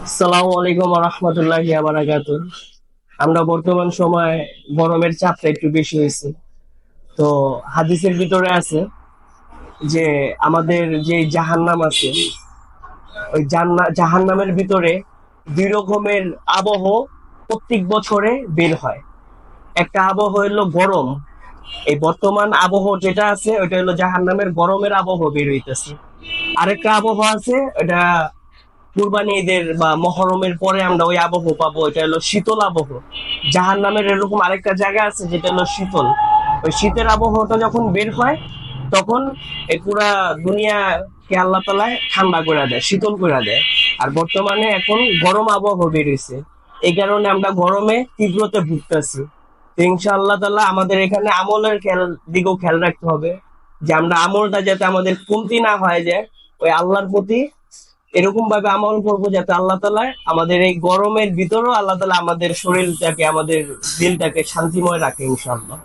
আসসালামু আলাইকুম রহমতুল্লাহি বারাকাতুহ। আমরা বর্তমান সময়ে গরমের চাপটা একটু বেশি হয়েছে। তো হাদিসের ভিতরে আছে যে আমাদের যে জাহান্নাম আছে, ওই জাহান্নামের ভিতরে দুই রকমের আবহ প্রত্যেক বছরে বের হয়। একটা আবহ হলো গরম, এই বর্তমান আবহ যেটা আছে ওইটা হলো জাহান্নামের গরমের আবহ বের হইতেছে। আরেকটা আবহ আছে, এটা কুরবানি ঈদের বা মহরমের পরে আমরা ওই আবহ পাবো, এটা হলো শীতল আবহ। জাহান নামের এরকম আরেকটা জায়গা আছে যেটা হলো শীতল। ওই শীতের আবহাওয়াটা যখন বের হয় তখন এই পুরা দুনিয়াকে আল্লাহ তালায় ঠান্ডা করে দেয়, শীতল করে দেয়। আর বর্তমানে এখন গরম আবহাওয়া বের হয়েছে, এই কারণে আমরা গরমে তীব্রতে ভুগতেছি। তো ইনশাআল্লাহ তাআলা আমাদের এখানে আমলের দিকেও খেয়াল রাখতে হবে, যে আমরা আমলটা যাতে আমাদের কমতি না হয়ে যায়। ওই আল্লাহর প্রতি এরকম ভাবে আমল করবো যাতে আল্লাহ তালা আমাদের এই গরমের ভিতরেও আল্লাহ তালা আমাদের শরীরটাকে, আমাদের দিলটাকে শান্তিময় রাখে ইনশাআল্লাহ।